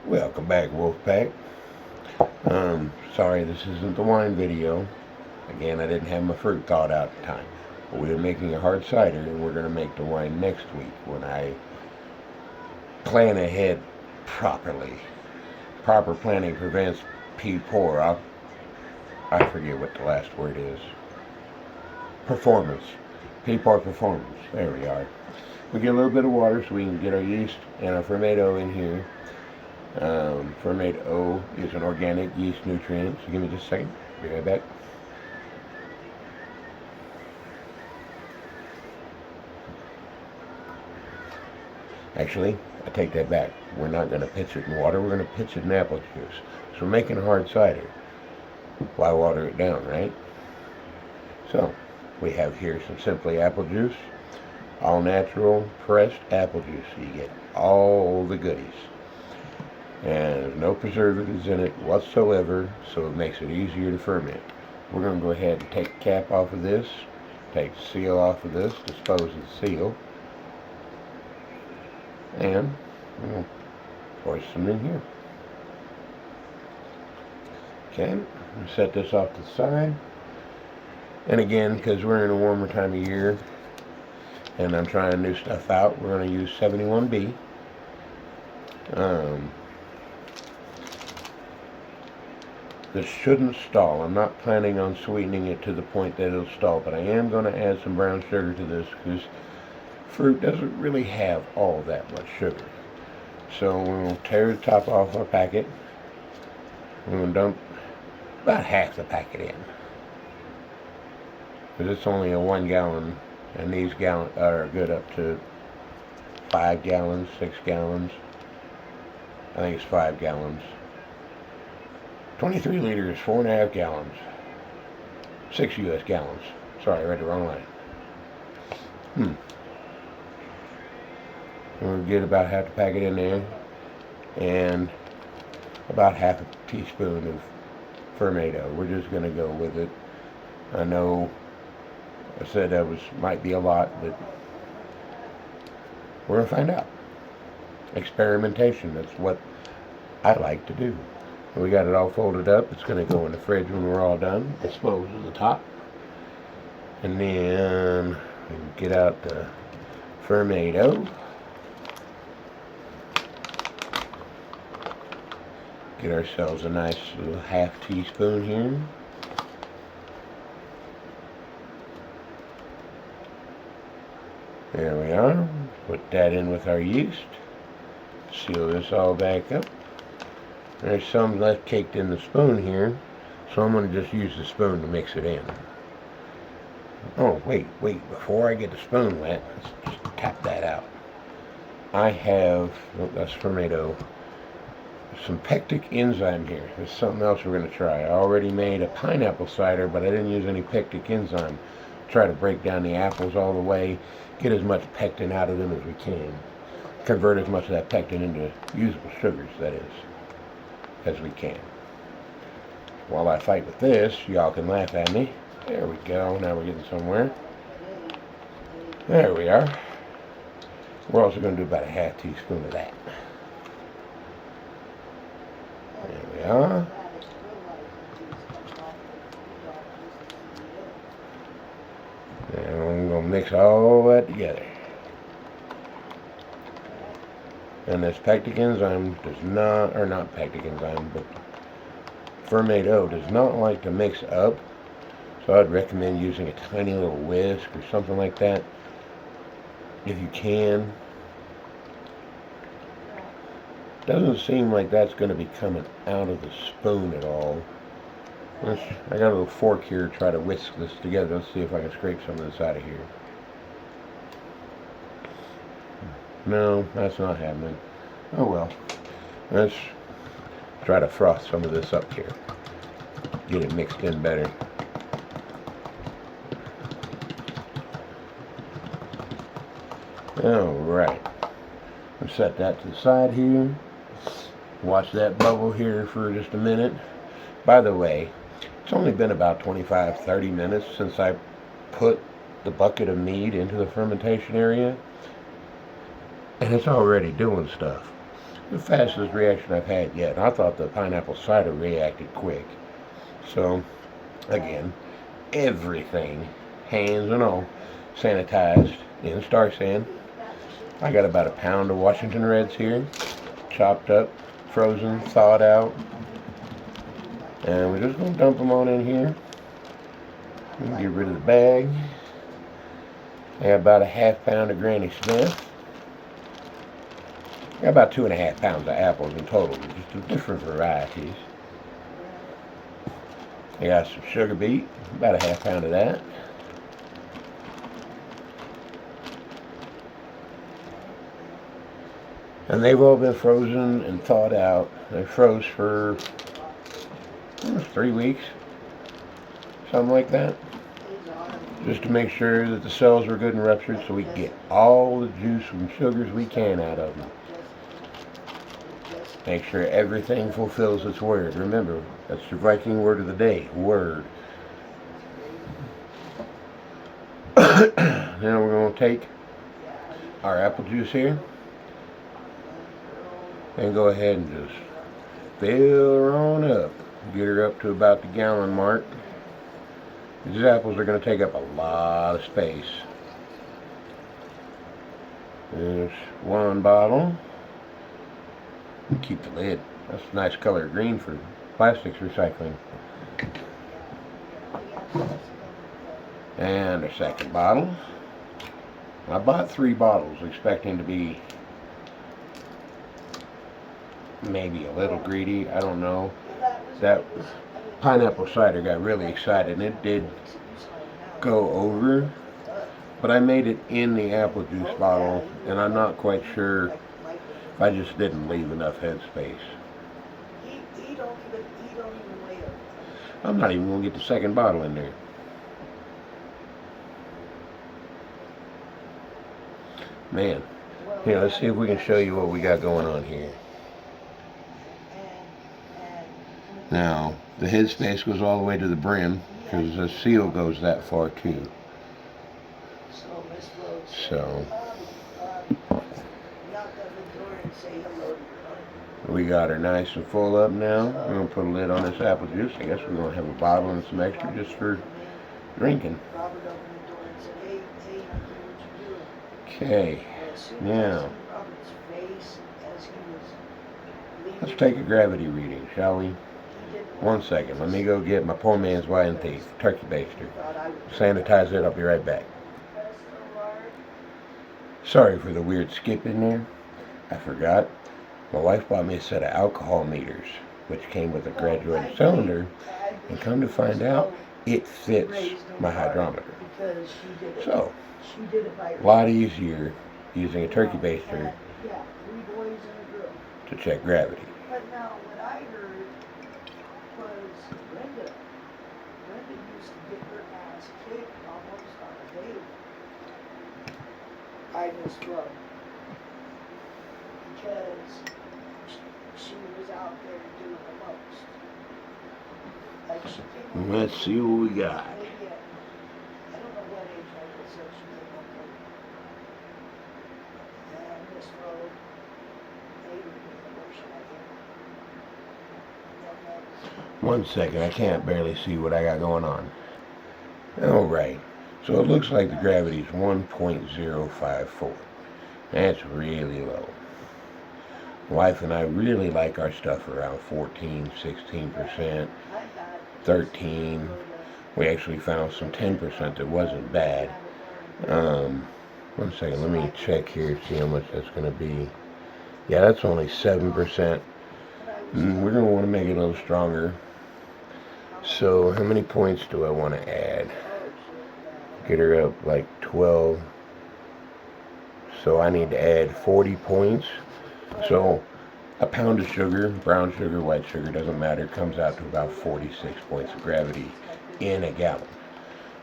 Welcome back, Wolfpack. Sorry this isn't the wine video. Again, I didn't have my fruit thawed out in time. But we're making a hard cider, and we're going to make the wine next week when I plan ahead properly. Proper planning prevents poor. I forget what the last word is. Performance. Poor performance. There we are. We get a little bit of water so we can get our yeast and our fermento in here. Fermento is an organic yeast nutrient. So give me just a second. Be right back. Actually, I take that back. We're not going to pitch it in water. We're going to pitch it in apple juice. So we're making a hard cider. Why water it down, right? So we have here some Simply apple juice. All natural, pressed apple juice. So you get all the goodies. And there's no preservatives in it whatsoever, so it makes it easier to ferment. We're going to go ahead and take the cap off of this, take the seal off of this, dispose of the seal, and we'll pour some in here. Okay, we'll set this off to the side. And again, because we're in a warmer time of year, and I'm trying new stuff out, we're going to use 71B. This shouldn't stall. I'm not planning on sweetening it to the point that it'll stall, but I am going to add some brown sugar to this because fruit doesn't really have all that much sugar. So we'll tear the top off our packet. We're going to dump about half the packet in, because it's only a 1 gallon, and these gallons are good up to 5 gallons, 6 gallons. I think it's 5 gallons. 23 liters, 4.5 gallons. 6 U.S. gallons. Sorry, I read the wrong line. We'll get about half the packet in there, and about half a teaspoon of fermento. We're just going to go with it. I know I said that might be a lot, but we're going to find out. Experimentation, that's what I like to do. We got it all folded up. It's going to go in the fridge when we're all done. Dispose of the top. And then we can get out the fermento. Get ourselves a nice little half teaspoon here. There we are. Put that in with our yeast. Seal this all back up. There's some left caked in the spoon here, so I'm going to just use the spoon to mix it in. Oh, wait, before I get the spoon wet, let's just tap that out. I have, that's fermento, some pectic enzyme here. There's something else we're going to try. I already made a pineapple cider, but I didn't use any pectic enzyme. Try to break down the apples all the way, get as much pectin out of them as we can. Convert as much of that pectin into usable sugars, that is, as we can. While I fight with this, y'all can laugh at me. There we go. Now we're getting somewhere. There we are. We're also going to do about a half teaspoon of that. There we are. And I'm going to mix all that together. And this pectic enzyme does not, or not pectic enzyme, but fermento does not like to mix up. So I'd recommend using a tiny little whisk or something like that, if you can. Doesn't seem like that's going to be coming out of the spoon at all. I got a little fork here to try to whisk this together. Let's see if I can scrape some of this out of here. No, that's not happening. Oh well. Let's try to froth some of this up here. Get it mixed in better. Alright. We'll set that to the side here. Watch that bubble here for just a minute. By the way, it's only been about 25-30 minutes since I put the bucket of mead into the fermentation area, and it's already doing stuff. the fastest reaction I've had yet. I thought the pineapple cider reacted quick. So, again, everything, hands and all, sanitized in Star San. I got about a pound of Washington Reds here, chopped up, frozen, thawed out. And we're just going to dump them on in here. Get rid of the bag. I got about a half pound of Granny Smith. I got about 2.5 pounds of apples in total, just of different varieties. I got some sugar beet, about a half pound of that. And they've all been frozen and thawed out. They froze for 3 weeks, something like that, just to make sure that the cells are good and ruptured so we can get all the juice and sugars we can out of them. Make sure everything fulfills its word. Remember, that's the Viking word of the day, word. Now we're going to take our apple juice here and go ahead and just fill her on up. Get her up to about the gallon mark. These apples are going to take up a lot of space. There's one bottle. Keep the lid. That's a nice color green for plastics recycling. And a second bottle. I bought 3 bottles expecting to be maybe a little greedy. I don't know. That pineapple cider got really excited and it did go over, but I made it in the apple juice bottle and I'm not quite sure if I just didn't leave enough headspace. I'm not even going to get the second bottle in there. Man, here, let's see if we can show you what we got going on here. Now, the headspace goes all the way to the brim because the seal goes that far too. So, we got her nice and full up now. We're going to put a lid on this apple juice. I guess we're going to have a bottle and some extra just for drinking. Okay, now, let's take a gravity reading, shall we? 1 second, let me go get my poor man's wine thief, turkey baster. Sanitize it, I'll be right back. Sorry for the weird skip in there. I forgot. My wife bought me a set of alcohol meters, which came with a graduated cylinder, and come to find out, it fits my hydrometer. So, a lot easier using a turkey baster to check gravity. But now what I heard was Brenda used to get her ass kicked almost on a daily by this drug because she was out there doing the most. Like she came over. Let's see what we got. I don't know what age I was, so she came over. And this road, they were doing the motion, I think. 1 second, I can't barely see what I got going on. Alright, so it looks like the gravity is 1.054. That's really low. Wife and I really like our stuff around 14, 16%, 13. We actually found some 10% that wasn't bad. 1 second, let me check here, see how much that's going to be. Yeah, that's only 7%. We're going to want to make it a little stronger. So how many points do I want to add? Get her up like 12. So I need to add 40 points. So a pound of sugar, brown sugar, white sugar, doesn't matter, comes out to about 46 points of gravity in a gallon.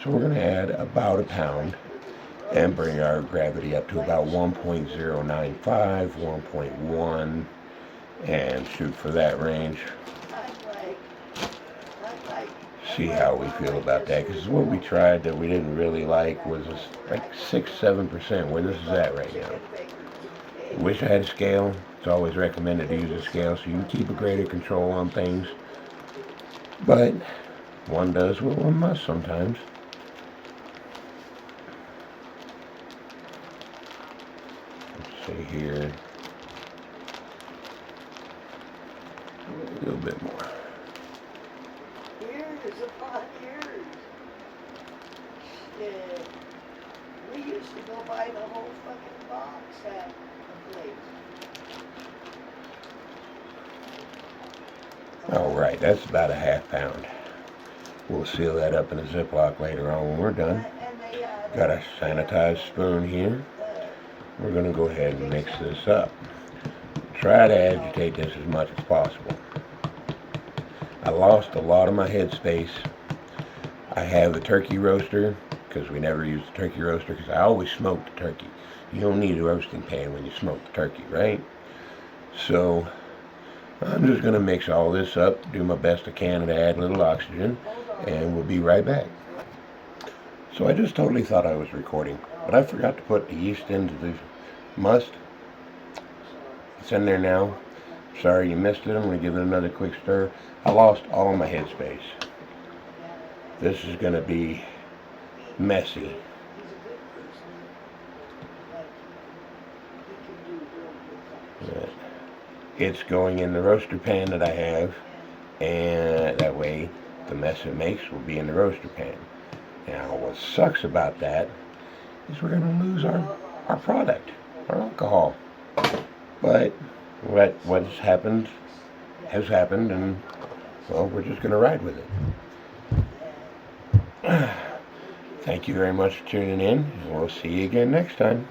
So we're going to add about a pound and bring our gravity up to about 1.095, 1.1, and shoot for that range. See how we feel about that, because what we tried that we didn't really like was like 6-7%, where this is at right now. Wish I had a scale. It's always recommended to use a scale so you can keep a greater control on things. But one does what one must sometimes. Let's see here. A little bit more. Years upon years. Shit. We used to go buy the whole fucking box at the place. All right, that's about a half pound. We'll seal that up in a Ziploc later on when we're done. And they, Got a sanitized spoon here. We're going to go ahead and mix this up. Try to agitate this as much as possible. I lost a lot of my headspace. I have the turkey roaster because we never use the turkey roaster because I always smoke the turkey. You don't need a roasting pan when you smoke the turkey, right? So I'm just going to mix all this up, do my best I can to add a little oxygen, and we'll be right back. So I just totally thought I was recording, but I forgot to put the yeast into the must. It's in there now. Sorry you missed it. I'm going to give it another quick stir. I lost all my headspace. This is going to be messy. But it's going in the roaster pan that I have, and that way the mess it makes will be in the roaster pan. Now what sucks about that is we're going to lose our product, our alcohol. But what has happened, and well, we're just going to ride with it. Thank you very much for tuning in, and we'll see you again next time.